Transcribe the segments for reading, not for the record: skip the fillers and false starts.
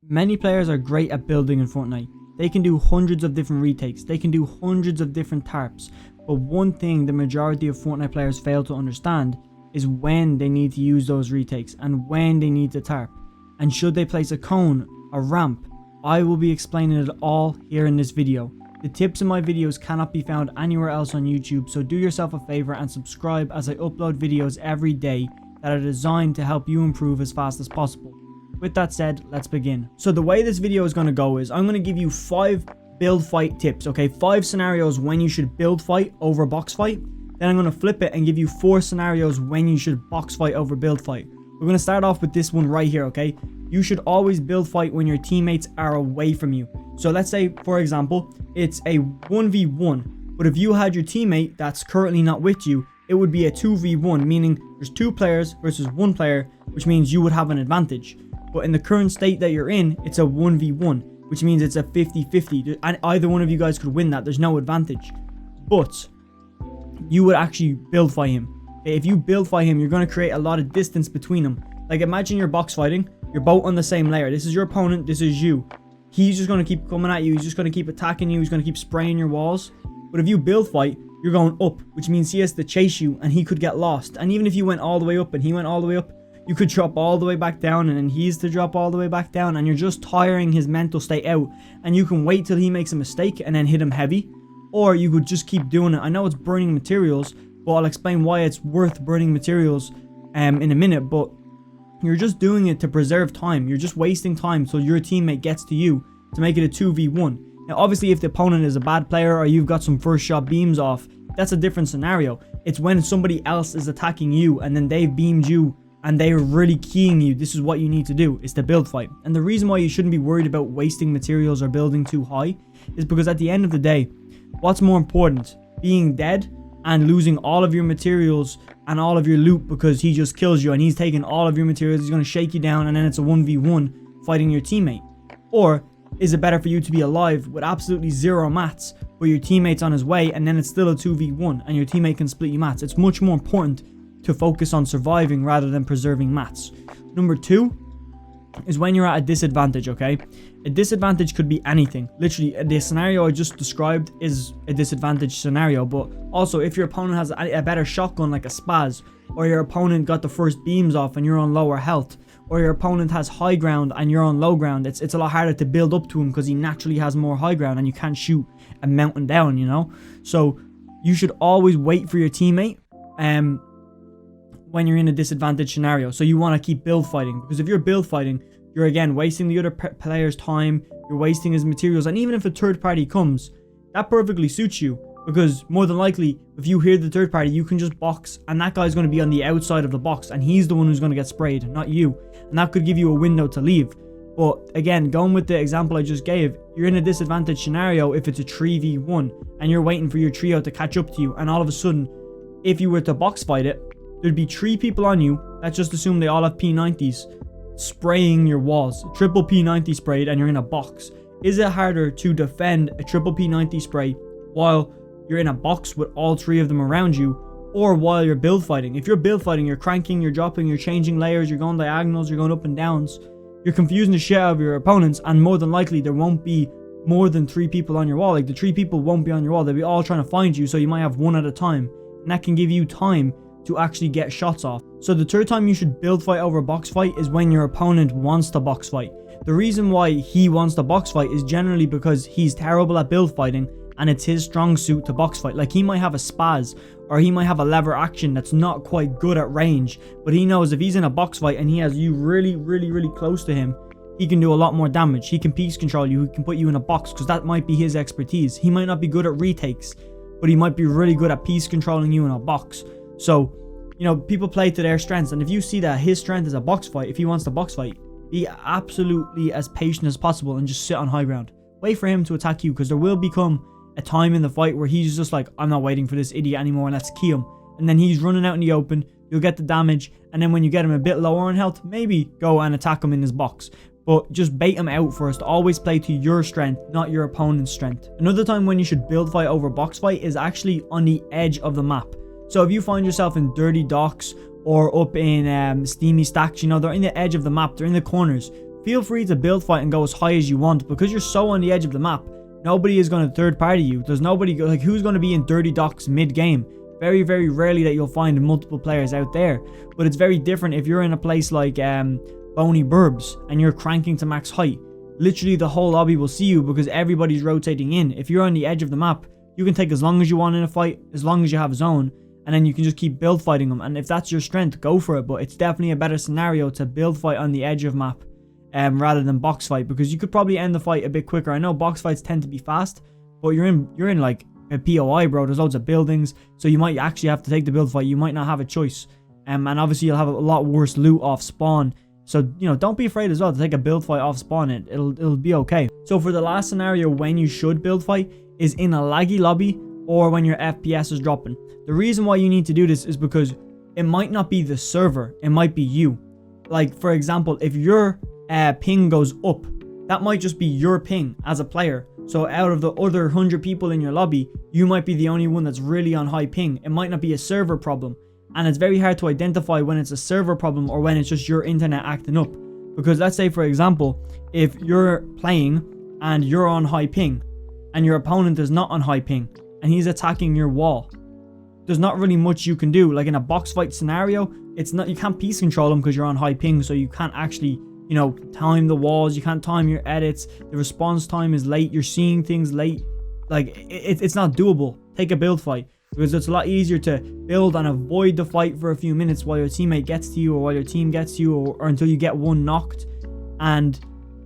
Many players are great at building in Fortnite. They can do hundreds of different retakes, they can do hundreds of different tarps, but one thing the majority of Fortnite players fail to understand is when they need to use those retakes and when they need to tarp. And should they place a cone, a ramp, I will be explaining it all here in this video. The tips in my videos cannot be found anywhere else on YouTube, so do yourself a favor and subscribe as I upload videos every day that are designed to help you improve as fast as possible. With that said, let's begin. So the way this video is going to go is I'm going to give you 5 build fight tips, okay? 5 scenarios when you should build fight over box fight. Then I'm going to flip it and give you 4 scenarios when you should box fight over build fight. We're going to start off with this one right here, okay? You should always build fight when your teammates are away from you. So let's say, for example, it's a 1v1, but if you had your teammate that's currently not with you, it would be a 2v1, meaning there's 2 players versus 1 player, which means you would have an advantage. But in the current state that you're in, it's a 1v1, which means it's a 50-50. And either one of you guys could win that. There's no advantage. But you would actually build fight him. Okay, if you build fight him, you're going to create a lot of distance between them. Like imagine you're box fighting. You're both on the same layer. This is your opponent. This is you. He's just going to keep coming at you. He's just going to keep attacking you. He's going to keep spraying your walls. But if you build fight, you're going up, which means he has to chase you and he could get lost. And even if you went all the way up and he went all the way up, you could drop all the way back down and then he's to drop all the way back down, and you're just tiring his mental state out. And you can wait till he makes a mistake and then hit him heavy, or you could just keep doing it. I know it's burning materials, but I'll explain why it's worth burning materials in a minute. But you're just doing it to preserve time. You're just wasting time so your teammate gets to you to make it a 2v1. Now obviously if the opponent is a bad player or you've got some first shot beams off, that's a different scenario. It's when somebody else is attacking you and then they've beamed you and they're really keying you. This is what you need to do, is to build fight. And the reason why you shouldn't be worried about wasting materials or building too high is because at the end of the day, what's more important? Being dead and losing all of your materials and all of your loot because he just kills you and he's taking all of your materials, he's going to shake you down, and then it's a 1v1 fighting your teammate? Or is it better for you to be alive with absolutely 0 mats but your teammate's on his way and then it's still a 2v1 and your teammate can split you mats? It's much more important to focus on surviving rather than preserving mats. Number 2 is when you're at a disadvantage, okay? A disadvantage could be anything. Literally, the scenario I just described is a disadvantage scenario, but also if your opponent has a better shotgun like a spaz, or your opponent got the first beams off and you're on lower health, or your opponent has high ground and you're on low ground, it's a lot harder to build up to him because he naturally has more high ground and you can't shoot a mountain down, you know? So you should always wait for your teammate when you're in a disadvantaged scenario. So you want to keep build fighting, because if you're build fighting, you're again wasting the other player's time, you're wasting his materials, and even if a third party comes, that perfectly suits you, because more than likely if you hear the third party, you can just box and that guy's going to be on the outside of the box and he's the one who's going to get sprayed, not you, and that could give you a window to leave. But again, going with the example I just gave, you're in a disadvantaged scenario if it's a 3v1 and you're waiting for your trio to catch up to you, and all of a sudden if you were to box fight it, there'd be 3 people on you. Let's just assume they all have P90s spraying your walls. Triple P90 sprayed and you're in a box. Is it harder to defend a triple P90 spray while you're in a box with all 3 of them around you, or while you're build fighting? If you're build fighting, you're cranking, you're dropping, you're changing layers, you're going diagonals, you're going up and downs, you're confusing the shit out of your opponents, and more than likely there won't be more than 3 people on your wall. Like the 3 people won't be on your wall, they'll be all trying to find you, so you might have 1 at a time, and that can give you time to actually get shots off. So the third time you should build fight over box fight is when your opponent wants to box fight. The reason why he wants to box fight is generally because he's terrible at build fighting and it's his strong suit to box fight. Like he might have a spaz or he might have a lever action that's not quite good at range, but he knows if he's in a box fight and he has you really close to him, he can do a lot more damage. He can piece control you, he can put you in a box, because that might be his expertise. He might not be good at retakes, but he might be really good at piece controlling you in a box. So, you know, people play to their strengths, and if you see that his strength is a box fight, if he wants to box fight, be absolutely as patient as possible and just sit on high ground. Wait for him to attack you, because there will become a time in the fight where he's just like, I'm not waiting for this idiot anymore, let's key him. And then he's running out in the open, you'll get the damage, and then when you get him a bit lower on health, maybe go and attack him in his box. But just bait him out first. Always play to your strength, not your opponent's strength. Another time when you should build fight over box fight is actually on the edge of the map. So if you find yourself in dirty docks or up in steamy stacks, you know, they're in the edge of the map, they're in the corners. feel free to build fight and go as high as you want, because you're so on the edge of the map. Nobody is going to third party you. There's nobody, like, who's going to be in dirty docks mid game? Very, very rarely that you'll find multiple players out there. But it's very different if you're in a place like Boney Burbs and you're cranking to max height. Literally the whole lobby will see you because everybody's rotating in. If you're on the edge of the map, you can take as long as you want in a fight, as long as you have zone, and then you can just keep build fighting them. And if that's your strength, go for it. But it's definitely a better scenario to build fight on the edge of map rather than box fight, because you could probably end the fight a bit quicker. I know box fights tend to be fast, but you're in like a POI, bro. There's loads of buildings, so you might actually have to take the build fight. You might not have a choice, and obviously you'll have a lot worse loot off spawn. So, you know, don't be afraid as well to take a build fight off spawn. It'll be okay. So for the last scenario when you should build fight is in a laggy lobby or when your FPS is dropping. The reason why you need to do this is because it might not be the server, it might be you. Like, for example, if your ping goes up, that might just be your ping as a player. So out of the other 100 people in your lobby, you might be the only one that's really on high ping. It might not be a server problem. And it's very hard to identify when it's a server problem or when it's just your internet acting up. Because let's say, for example, if you're playing and you're on high ping and your opponent is not on high ping and he's attacking your wall, there's not really much you can do. Like in a box fight scenario, it's not, you can't piece control them because you're on high ping, so you can't actually, you know, time the walls, you can't time your edits, the response time is late, you're seeing things late. Like it's not doable. Take a build fight, because it's a lot easier to build and avoid the fight for a few minutes while your teammate gets to you or while your team gets to you, or until you get one knocked, and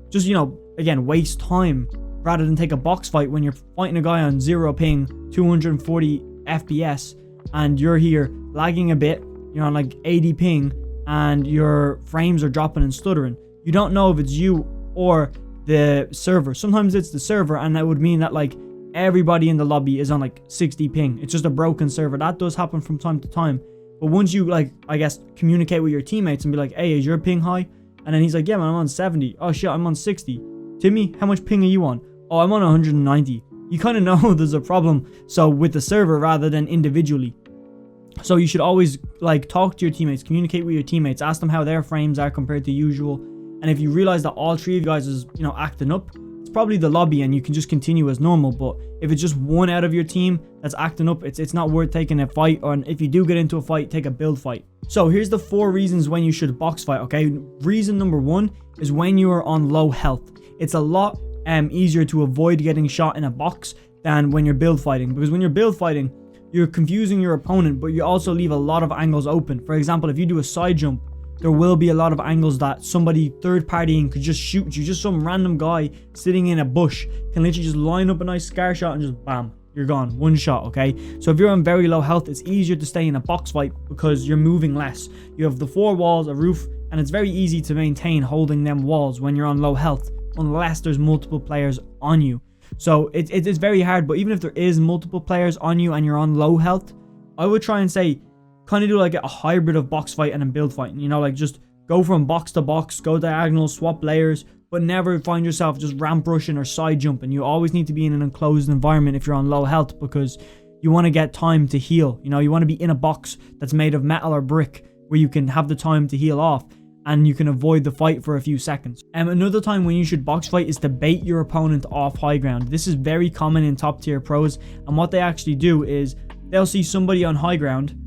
just, you know, again, waste time rather than take a box fight when you're fighting a guy on 0 ping, 240 FPS, and you're here lagging a bit, you're on like 80 ping and your frames are dropping and stuttering. You don't know if it's you or the server. Sometimes it's the server, and that would mean that like everybody in the lobby is on like 60 ping. It's just a broken server. That does happen from time to time. But once you, like, I guess, communicate with your teammates and be like, hey, is your ping high? And then he's like, yeah, man, I'm on 70. Oh shit, I'm on 60. Timmy, how much ping are you on? Oh, I'm on 190. You kind of know there's a problem. So with the server rather than individually. So you should always like talk to your teammates, communicate with your teammates, ask them how their frames are compared to usual. And if you realize that all three of you guys is, you know, acting up, it's probably the lobby and you can just continue as normal. But if it's just one out of your team that's acting up, it's not worth taking a fight. Or if you do get into a fight, take a build fight. So here's the 4 reasons when you should box fight, okay? Reason number 1 is when you are on low health. It's a lot easier to avoid getting shot in a box than when you're build fighting, because when you're build fighting, you're confusing your opponent, but you also leave a lot of angles open. For example, if you do a side jump, there will be a lot of angles that somebody third partying could just shoot you. Just some random guy sitting in a bush can literally just line up a nice scar shot and just bam, you're gone. One shot, okay? So if you're on very low health, it's easier to stay in a box fight because you're moving less. You have the 4 walls, a roof, and it's very easy to maintain holding them walls when you're on low health, unless there's multiple players on you. So it's very hard. But even if there is multiple players on you and you're on low health, I would try and say, kind of do like a hybrid of box fight and then build fight. You know, like just go from box to box, go diagonal, swap layers, but never find yourself just ramp rushing or side jumping. You always need to be in an enclosed environment if you're on low health, because you want to get time to heal. You know, you want to be in a box that's made of metal or brick where you can have the time to heal off and you can avoid the fight for a few seconds. Another time when you should box fight is to bait your opponent off high ground. This is very common in top tier pros, and what they actually do is they'll see somebody on high ground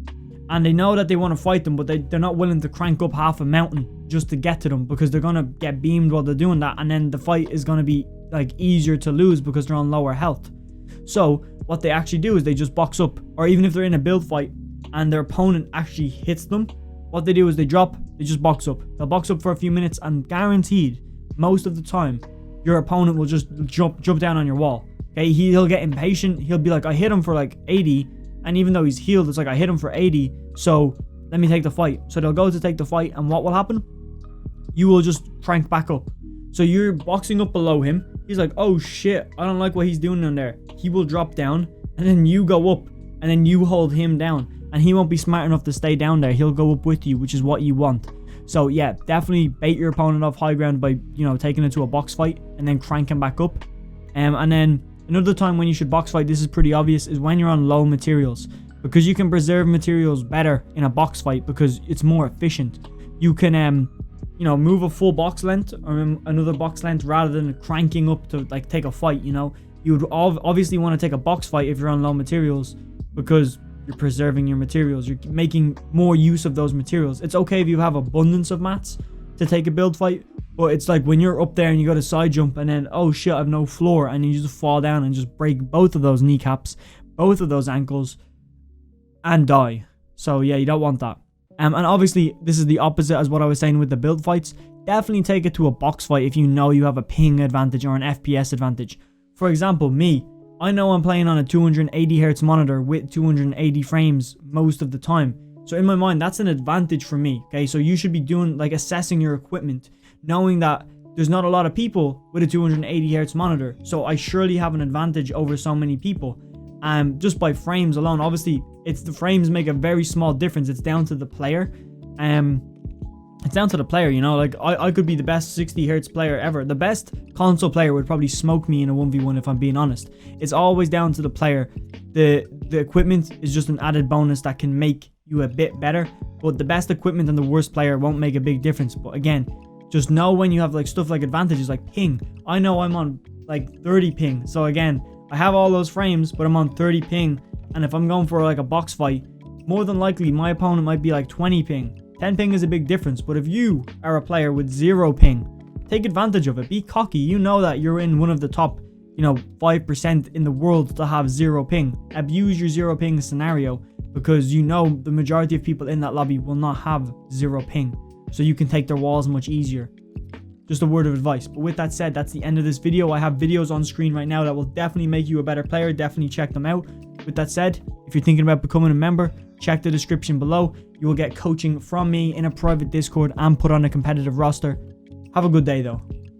and they know that they want to fight them, but they're not willing to crank up half a mountain just to get to them, because they're going to get beamed while they're doing that, and then the fight is going to be like easier to lose because they're on lower health. So what they actually do is they just box up, or even if they're in a build fight and their opponent actually hits them, what they do is they drop, they just box up. They'll box up for a few minutes, and guaranteed, most of the time, your opponent will just jump down on your wall. Okay, he'll get impatient. He'll be like, I hit him for like 80, and even though he's healed, it's like, I hit him for 80, so let me take the fight. So they'll go to take the fight, and what will happen? You will just crank back up. So you're boxing up below him. He's like, oh shit, I don't like what he's doing in there. He will drop down, and then you go up, and then you hold him down. And he won't be smart enough to stay down there. He'll go up with you, which is what you want. So yeah, definitely bait your opponent off high ground by, you know, taking it to a box fight and then cranking back up. And then another time when you should box fight, this is pretty obvious, is when you're on low materials, because you can preserve materials better in a box fight because it's more efficient. You can you know, move a full box length or another box length rather than cranking up to like take a fight. You know, you would obviously want to take a box fight if you're on low materials, because you're preserving your materials. You're making more use of those materials. It's okay if you have abundance of mats to take a build fight, but it's like when you're up there and you got a side jump and then, oh shit, I have no floor, and you just fall down and just break both of those kneecaps, both of those ankles, and die. So yeah, you don't want that. And obviously this is the opposite as what I was saying with the build fights. Definitely take it to a box fight if you know you have a ping advantage or an FPS advantage. For example, me, I know I'm playing on a 280Hz monitor with 280 frames most of the time. So in my mind, that's an advantage for me. Okay, so you should be doing like assessing your equipment, knowing that there's not a lot of people with a 280Hz monitor. So I surely have an advantage over so many people. Just by frames alone. Obviously, it's the frames make a very small difference. It's down to the player. It's down to the player, you know, like I could be the best 60Hz player ever. The best console player would probably smoke me in a 1v1 if I'm being honest. It's always down to the player. The equipment is just an added bonus that can make you a bit better, but the best equipment and the worst player won't make a big difference. But again, just know when you have like stuff like advantages like ping. I know I'm on like 30 ping, so again, I have all those frames, but I'm on 30 ping, and if I'm going for like a box fight, more than likely my opponent might be like 20 ping. 10 ping is a big difference, but if you are a player with 0 ping, take advantage of it. Be cocky. You know that you're in one of the top, you know, 5% in the world to have 0 ping. Abuse your 0 ping scenario, because you know the majority of people in that lobby will not have 0 ping, so you can take their walls much easier. Just a word of advice. But with that said, that's the end of this video. I have videos on screen right now that will definitely make you a better player. Definitely check them out. With that said, if you're thinking about becoming a member, check the description below. You will get coaching from me in a private Discord and put on a competitive roster. Have a good day though.